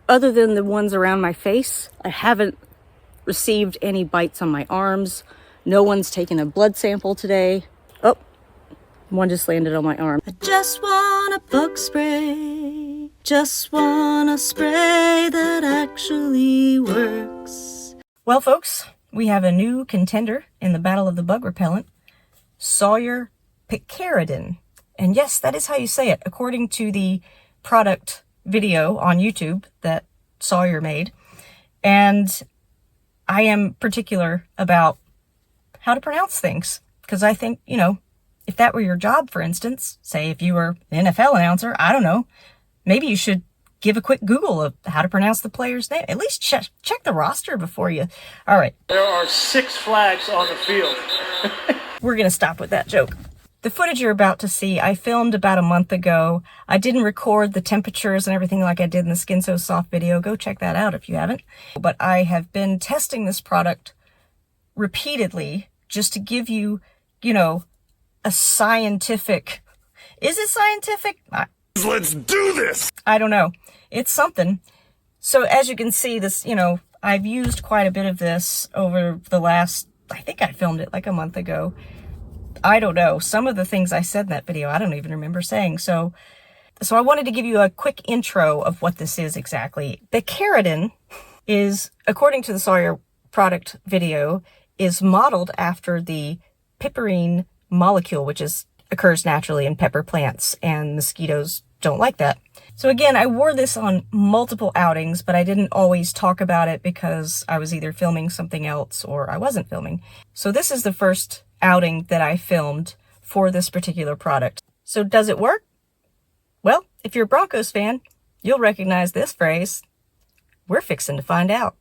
Other than the ones around my face, I haven't received any bites on my arms. No one's taken a blood sample today. Oh, one just landed on my arm. I just want a bug spray. Just want a spray that actually works. Well, folks, we have a new contender in the battle of the bug repellent. Sawyer Picaridin. And yes, that is how you say it, according to the product video on YouTube that Sawyer made. And I am particular about how to pronounce things, because I think, you know, if that were your job, for instance, say if you were an NFL announcer, I don't know, maybe you should give a quick Google of how to pronounce the player's name. At least check the roster before you. All right. There are 6 flags on the field. We're going to stop with that joke. The footage you're about to see, I filmed about a month ago. I didn't record the temperatures and everything like I did in the Skin So Soft video. Go check that out if you haven't. But I have been testing this product repeatedly just to give you, you know, a scientific... Is it scientific? Let's do this! I don't know. It's something. So as you can see, this, you know, I've used quite a bit of this over the last... I think I filmed it like a month ago. I don't know. Some of the things I said in that video, I don't even remember saying. So I wanted to give you a quick intro of what this is exactly. Picaridin is, according to the Sawyer product video, is modeled after the piperine molecule, which occurs naturally in pepper plants, and mosquitoes don't like that. So again, I wore this on multiple outings, but I didn't always talk about it because I was either filming something else or I wasn't filming. So this is the first outing that I filmed for this particular product. So does it work? Well, if you're a Broncos fan, you'll recognize this phrase. We're fixing to find out.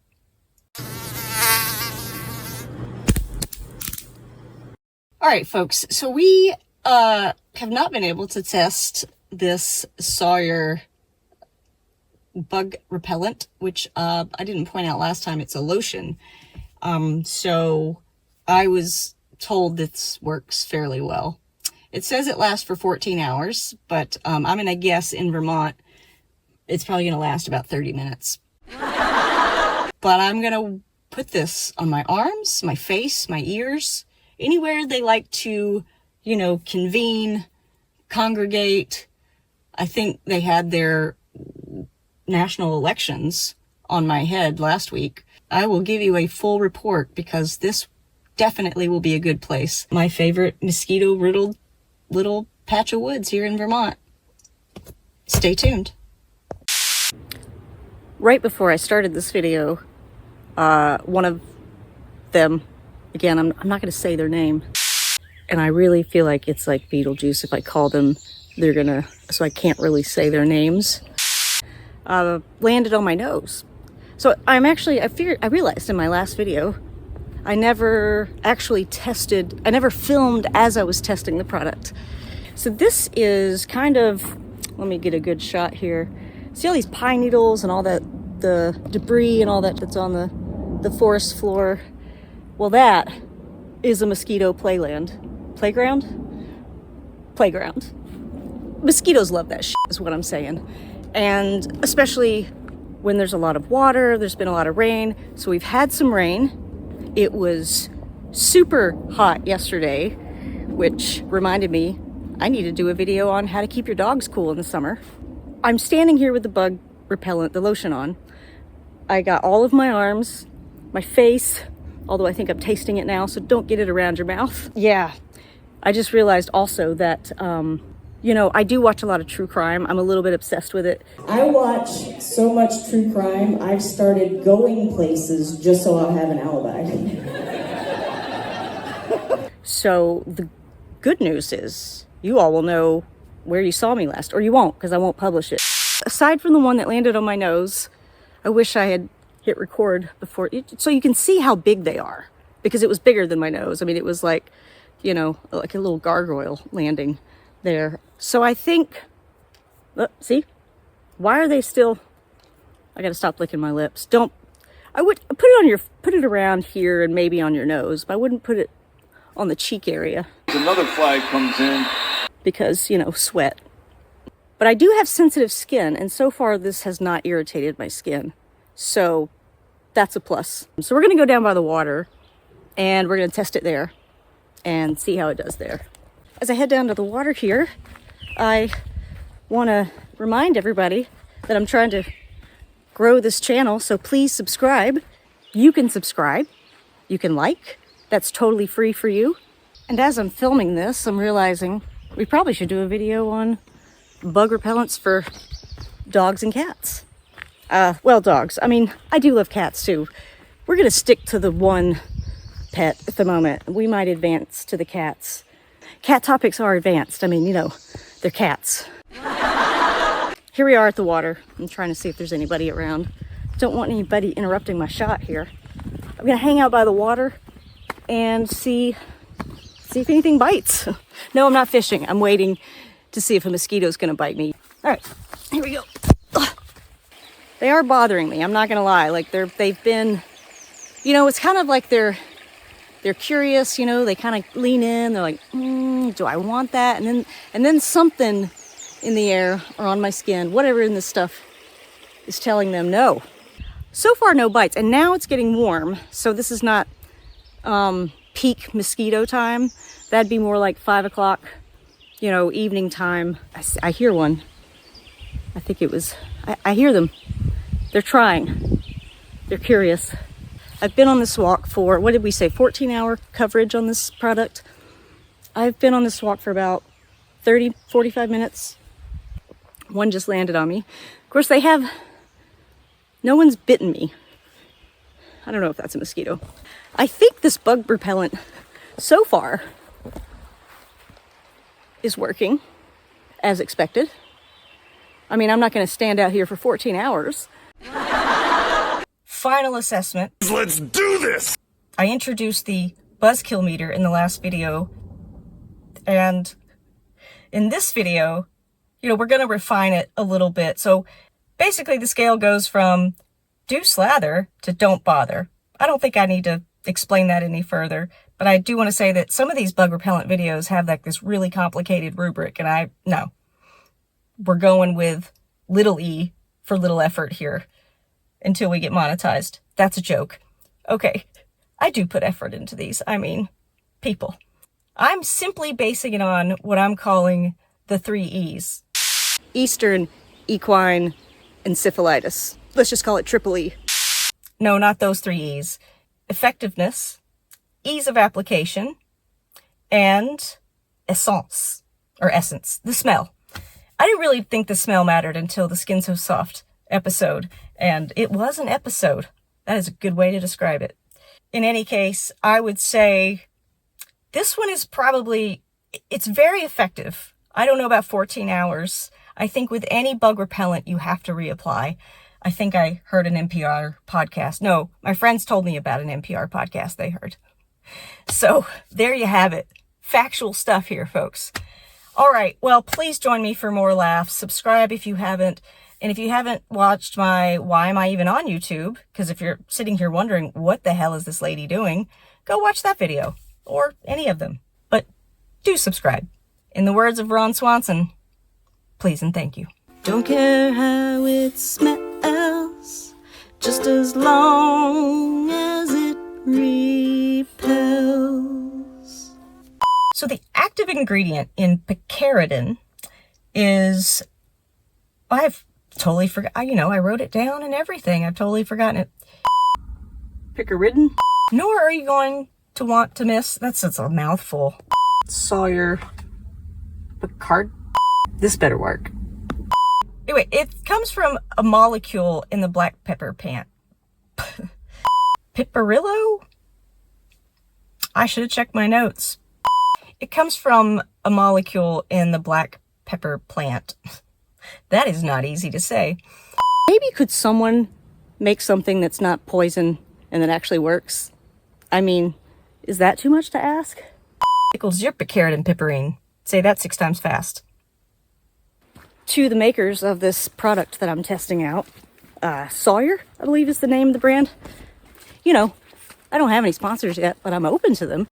All right, folks, so we have not been able to test this Sawyer bug repellent, which I didn't point out last time. It's a lotion. So I was told this works fairly well. It says it lasts for 14 hours, but I'm going to guess in Vermont, it's probably going to last about 30 minutes. But I'm going to put this on my arms, my face, my ears, anywhere they like to, you know, convene, congregate. I think they had their national elections on my head last week. I will give you a full report because this definitely will be a good place. My favorite mosquito-riddled little patch of woods here in Vermont. Stay tuned. Right before I started this video, one of them, again, I'm not going to say their name, and I really feel like it's like Beetlejuice. If I call them, they're gonna, so I can't really say their names. Landed on my nose. So I realized in my last video, I never actually tested, I never filmed as I was testing the product. So this is kind of, let me get a good shot here. See all these pine needles and all that, the debris and all that that's on the forest floor? Well, that is a mosquito playground. Mosquitoes love that shit, is what I'm saying. And especially when there's a lot of water, there's been a lot of rain. So we've had some rain. It was super hot yesterday, which reminded me I need to do a video on how to keep your dogs cool in the summer. I'm standing here with the bug repellent, the lotion on. I got all of my arms, my face, although I think I'm tasting it now, so don't get it around your mouth. Yeah, I just realized also that, you know, I do watch a lot of true crime. I'm a little bit obsessed with it. I watch so much true crime, I've started going places just so I'll have an alibi. So the good news is you all will know where you saw me last, or you won't, because I won't publish it. Aside from the one that landed on my nose, I wish I had hit record before, so you can see how big they are, because it was bigger than my nose. I mean, it was like, you know, like a little gargoyle landing there. So I think, see, why are they still, I gotta stop licking my lips. I would put it around here and maybe on your nose, but I wouldn't put it on the cheek area. Another flag comes in. Because, you know, sweat. But I do have sensitive skin, and so far this has not irritated my skin. So that's a plus. So we're gonna go down by the water and we're gonna test it there and see how it does there. As I head down to the water here, I wanna remind everybody that I'm trying to grow this channel, so please subscribe. You can subscribe, you can like, that's totally free for you. And as I'm filming this, I'm realizing we probably should do a video on bug repellents for dogs and cats. Well, dogs. I mean, I do love cats too. We're gonna stick to the one pet at the moment. We might advance to the cats. Cat topics are advanced. I mean, you know, they're cats. Here we are at the water. I'm trying to see if there's anybody around. Don't want anybody interrupting my shot here. I'm gonna hang out by the water and see if anything bites. No, I'm not fishing. I'm waiting to see if a mosquito's gonna bite me. All right, here we go. Ugh. They are bothering me, I'm not gonna lie. Like they've been, you know, it's kind of like they're curious, you know, they kind of lean in, they're like, do I want that? And then something in the air or on my skin, whatever in this stuff is telling them no. So far, no bites, and now it's getting warm, so this is not peak mosquito time. That'd be more like 5 o'clock, you know, evening time. I hear one. I think it was, I hear them. They're trying. They're curious. I've been on this walk for, what did we say, 14-hour coverage on this product. I've been on this walk for about 30, 45 minutes. One just landed on me. Of course, no one's bitten me. I don't know if that's a mosquito. I think this bug repellent, so far, is working as expected. I mean, I'm not going to stand out here for 14 hours. Final assessment. Let's do this! I introduced the buzzkill meter in the last video, and in this video, you know, we're going to refine it a little bit. So basically the scale goes from do slather to don't bother. I don't think I need to explain that any further, but I do want to say that some of these bug repellent videos have like this really complicated rubric, and no. We're going with little e for little effort here until we get monetized. That's a joke. Okay, I do put effort into these. I mean, people. I'm simply basing it on what I'm calling the 3 E's. Eastern, equine, and syphilitis. Let's just call it triple E. No, not those 3 E's. Effectiveness, ease of application, and essence, or essence, the smell. I didn't really think the smell mattered until the Skin So Soft episode, and it was an episode. That is a good way to describe it. In any case, I would say this one is probably, it's very effective. I don't know about 14 hours. I think with any bug repellent, you have to reapply. I think I heard an NPR podcast. No, my friends told me about an NPR podcast they heard. So there you have it. Factual stuff here, folks. All right, well, please join me for more laughs. Subscribe if you haven't. And if you haven't watched my Why Am I Even on YouTube, because if you're sitting here wondering, what the hell is this lady doing, go watch that video, or any of them. But do subscribe. In the words of Ron Swanson, please and thank you. Don't care how it smells, just as long as it repels. So the active ingredient in Picaridin is, I've totally forgot, you know, I wrote it down and everything. I've totally forgotten it. Picaridin? Nor are you going to want to miss, that's a mouthful. Sawyer. Picard? This better work. Anyway, it comes from a molecule in the black pepper plant. Piperillo? I should have checked my notes. It comes from a molecule in the black pepper plant. That is not easy to say. Maybe could someone make something that's not poison and that actually works? I mean, is that too much to ask? Equals your Picaridin piperine. Say that 6 times fast. To the makers of this product that I'm testing out, Sawyer, I believe is the name of the brand. You know, I don't have any sponsors yet, but I'm open to them.